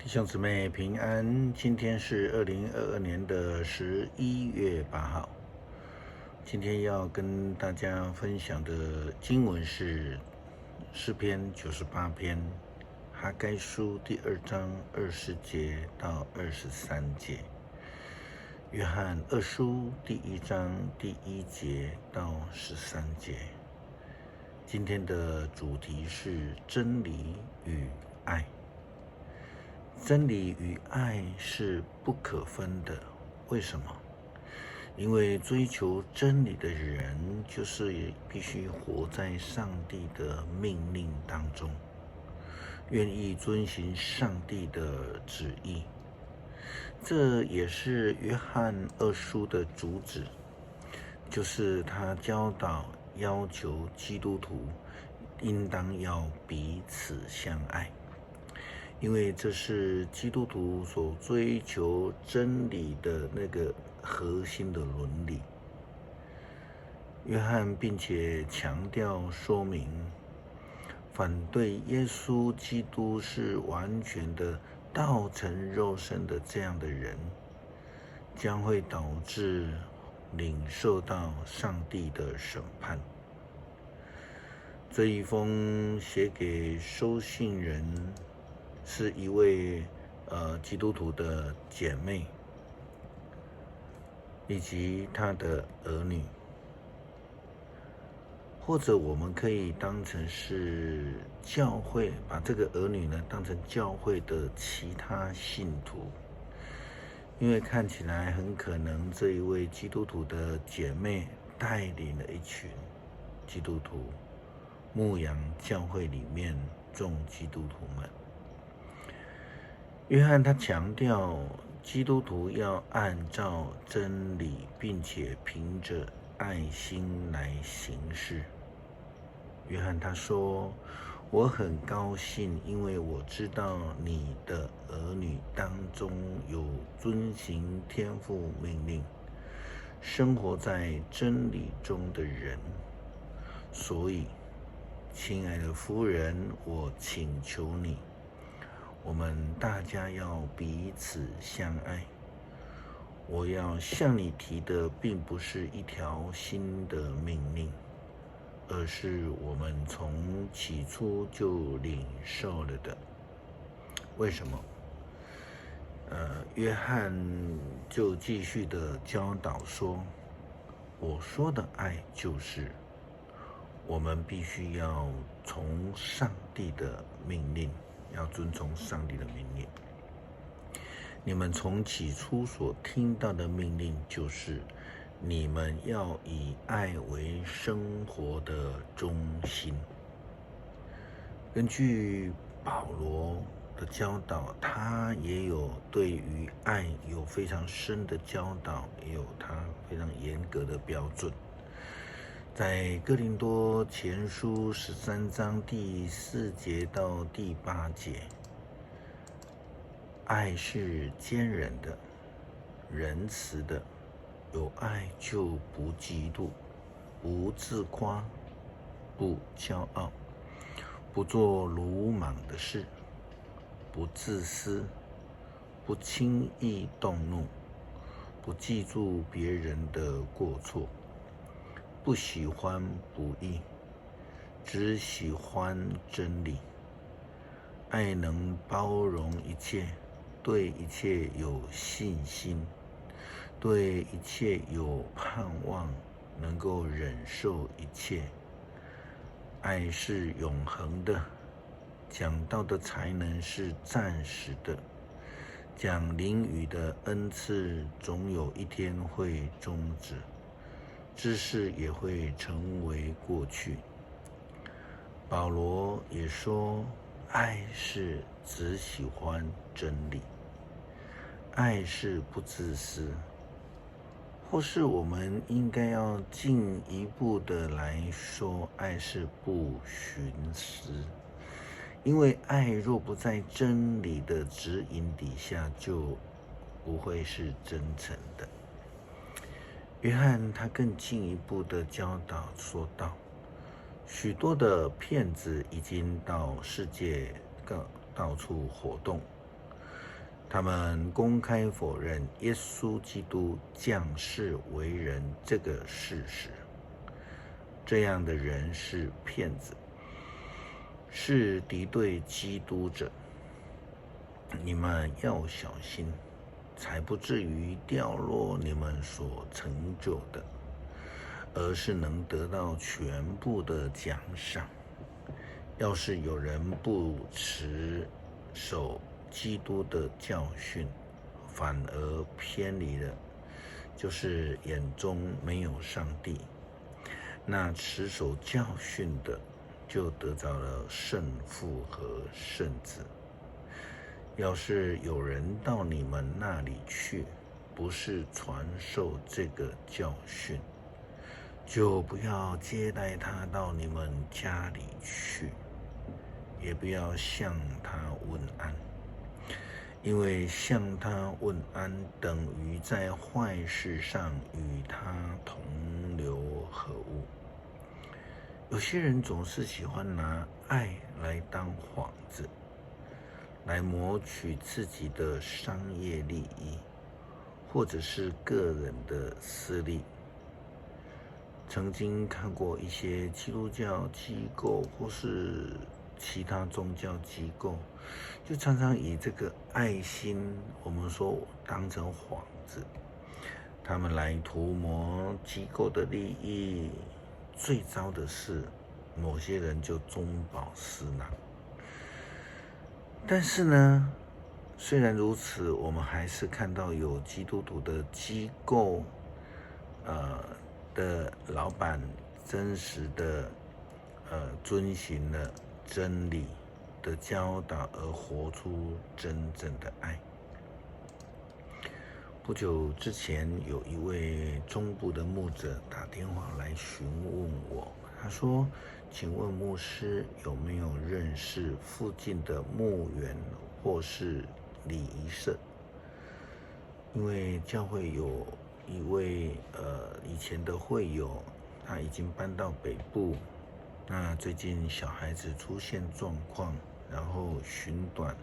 弟兄姊妹平安，今天是2022年的11月8号。今天要跟大家分享的经文是诗篇98篇，哈该书第2章20节到23节，约翰2书第1章第1节到13节。今天的主题是真理与爱。真理与爱是不可分的，为什么？因为追求真理的人，就是也必须活在上帝的命令当中，愿意遵行上帝的旨意。这也是约翰2书的主旨，就是他教导要求基督徒应当要彼此相爱。因为这是基督徒所追求真理的那个核心的伦理。约翰并且强调说明，反对耶稣基督是完全的道成肉身的这样的人，将会导致领受到上帝的审判。这一封写给收信人是一位基督徒的姐妹，以及她的儿女，或者我们可以当成是教会，把这个儿女呢当成教会的其他信徒，因为看起来很可能这一位基督徒的姐妹带领了一群基督徒，牧养教会里面众基督徒们。约翰他强调，基督徒要按照真理，并且凭着爱心来行事。约翰他说：“我很高兴，因为我知道你的儿女当中有遵行天父命令、生活在真理中的人。所以，亲爱的夫人，我请求你，我们大家要彼此相爱。我要向你提的并不是一条新的命令，而是我们从起初就领受了的。”为什么？约翰就继续的教导说，我说的爱就是我们必须要从上帝的命令，要遵从上帝的命令。你们从起初所听到的命令就是你们要以爱为生活的中心。根据保罗的教导，他也有对于爱有非常深的教导，也有他非常严格的标准。在哥林多前书13章第4节到第8节，爱是坚忍的、仁慈的，有爱就不嫉妒，不自夸，不骄傲，不做鲁莽的事，不自私，不轻易动怒，不记住别人的过错，不喜欢不义，只喜欢真理。爱能包容一切，对一切有信心，对一切有盼望，能够忍受一切。爱是永恒的，讲道的才能是暂时的，讲灵语的恩赐总有一天会终止，知识也会成为过去。保罗也说，爱是只喜欢真理，爱是不自私，或是我们应该要进一步的来说，爱是不徇私。因为爱若不在真理的指引底下，就不会是真诚的。约翰他更进一步的教导说道，许多的骗子已经到世界到处活动，他们公开否认耶稣基督降世为人这个事实。这样的人是骗子，是敌对基督者。你们要小心，才不至于掉落你们所成就的，而是能得到全部的奖赏。要是有人不持守基督的教训，反而偏离了，就是眼中没有上帝。那持守教训的，就得着了圣父和圣子。要是有人到你们那里去，不是传授这个教训，就不要接待他到你们家里去，也不要向他问安，因为向他问安等于在坏事上与他同流合污。有些人总是喜欢拿爱来当幌子，来谋取自己的商业利益，或者是个人的私利。曾经看过一些基督教机构或是其他宗教机构，就常常以这个爱心，我们说当成幌子，他们来图谋机构的利益。最糟的是，某些人就中饱私囊。但是呢，虽然如此，我们还是看到有基督徒的机构，的老板真实的，遵循了真理的教导，而活出真正的爱。不久之前，有一位中部的牧者打电话来询问我，他说：“请问牧师有没有认识附近的牧园或是礼仪社？因为教会有一位以前的会友，他已经搬到北部，那最近小孩子出现状况，然后寻短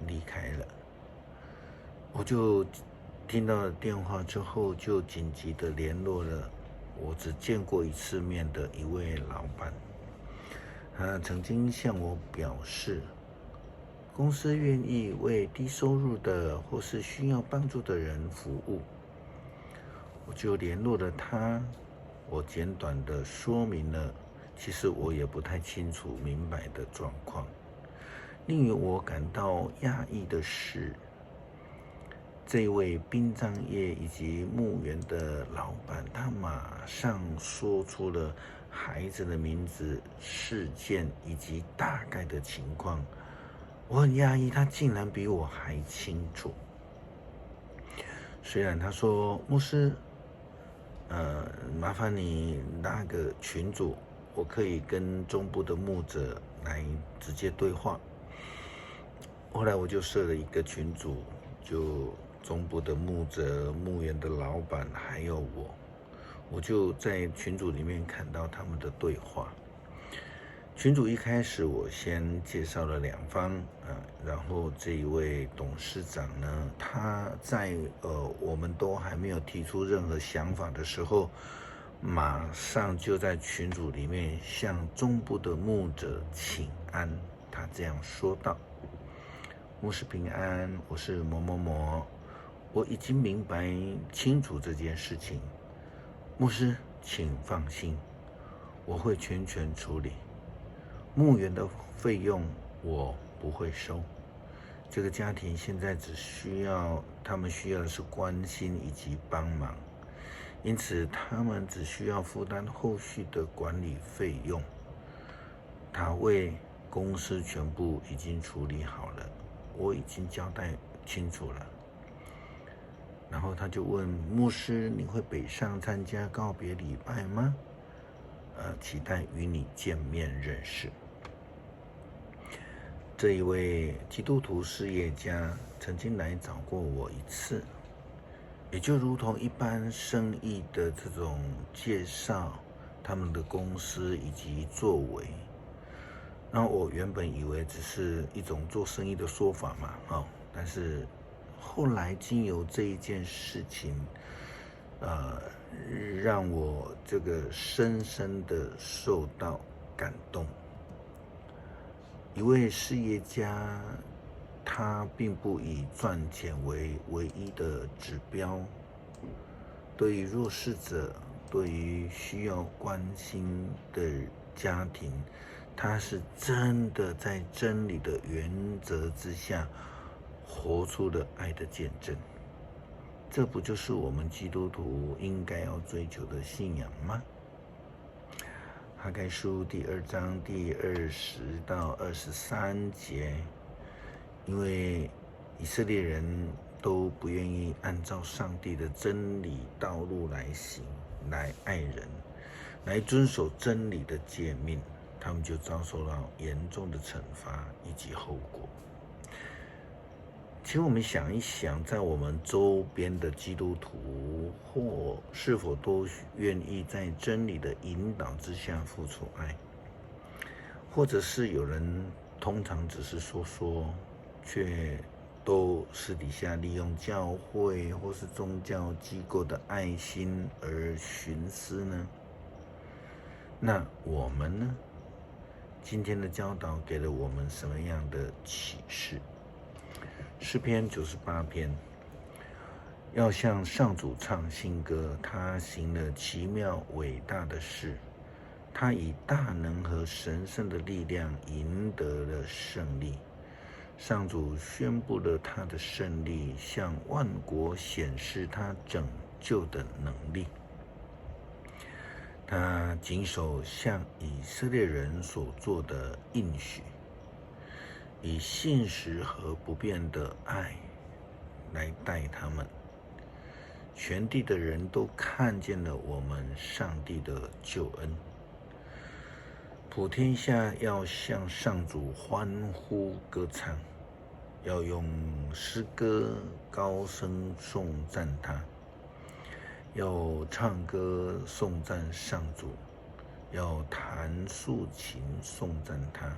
离开了。”我就听到了电话之后，就紧急的联络了我只见过一次面的一位老板。他曾经向我表示，公司愿意为低收入的或是需要帮助的人服务。我就联络了他，我简短的说明了其实我也不太清楚明白的状况。令我感到讶异的是，这位殡葬业以及墓园的老板，他马上说出了孩子的名字、事件以及大概的情况。我很讶异，他竟然比我还清楚。虽然他说：“牧师，麻烦你拉个群组，我可以跟中部的牧者来直接对话。”后来我就设了一个群组，就中部的牧者、牧园的老板还有我就在群组里面看到他们的对话。群组一开始我先介绍了两方，然后这一位董事长呢，他在我们都还没有提出任何想法的时候，马上就在群组里面向中部的牧者请安。他这样说道：“牧师平安，我是某某某，我已经明白清楚这件事情，牧师请放心，我会全权处理。墓园的费用我不会收，这个家庭现在他们需要的是关心以及帮忙，因此他们只需要负担后续的管理费用。他为公司全部已经处理好了，我已经交代清楚了。”然后他就问牧师：“你会北上参加告别礼拜吗？期待与你见面认识。”这一位基督徒事业家曾经来找过我一次，也就如同一般生意的这种介绍，他们的公司以及作为。那我原本以为只是一种做生意的说法嘛，但是后来经由这一件事情，让我这个深深的受到感动。一位事业家，他并不以赚钱为唯一的指标。对于弱势者，对于需要关心的家庭，他是真的在真理的原则之下，活出了爱的见证。这不就是我们基督徒应该要追求的信仰吗？哈该书第2章第20到23节，因为以色列人都不愿意按照上帝的真理道路来行，来爱人，来遵守真理的诫命，他们就遭受到严重的惩罚以及后果。请我们想一想，在我们周边的基督徒，或是否都愿意在真理的引导之下付出爱，或者是有人通常只是说说，却都私底下利用教会或是宗教机构的爱心而徇私呢？那我们呢？今天的教导给了我们什么样的启示？诗篇98篇，要向上主唱新歌，他行了奇妙伟大的事，他以大能和神圣的力量赢得了胜利。上主宣布了他的胜利，向万国显示他拯救的能力。他谨守向以色列人所做的应许，以信实和不变的爱来待他们。全地的人都看见了我们上帝的救恩。普天下要向上主欢呼歌唱，要用诗歌高声颂赞他，要唱歌颂赞上主，要弹竖琴颂赞他，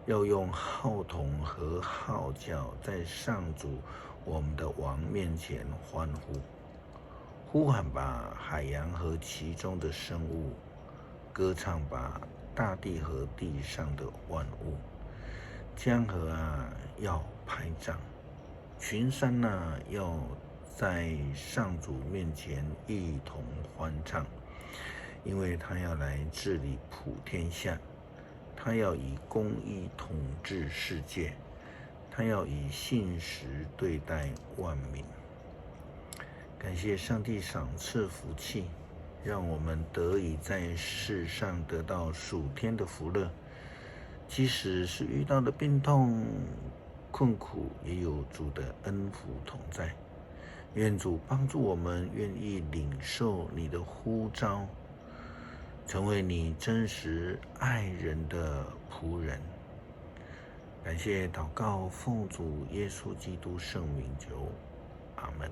要用号筒和号角在上主我们的王面前欢呼，呼喊吧海洋和其中的生物，歌唱吧大地和地上的万物。江河啊，要拍掌；群山啊，要在上主面前一同欢唱，因为他要来治理普天下，他要以公义统治世界，他要以信实对待万民。感谢上帝赏赐福气，让我们得以在世上得到属天的福乐，即使是遇到的病痛困苦，也有主的恩福同在。愿主帮助我们愿意领受你的呼召，成为你真实爱人的仆人。感谢祷告，奉主耶稣基督圣名求，阿们。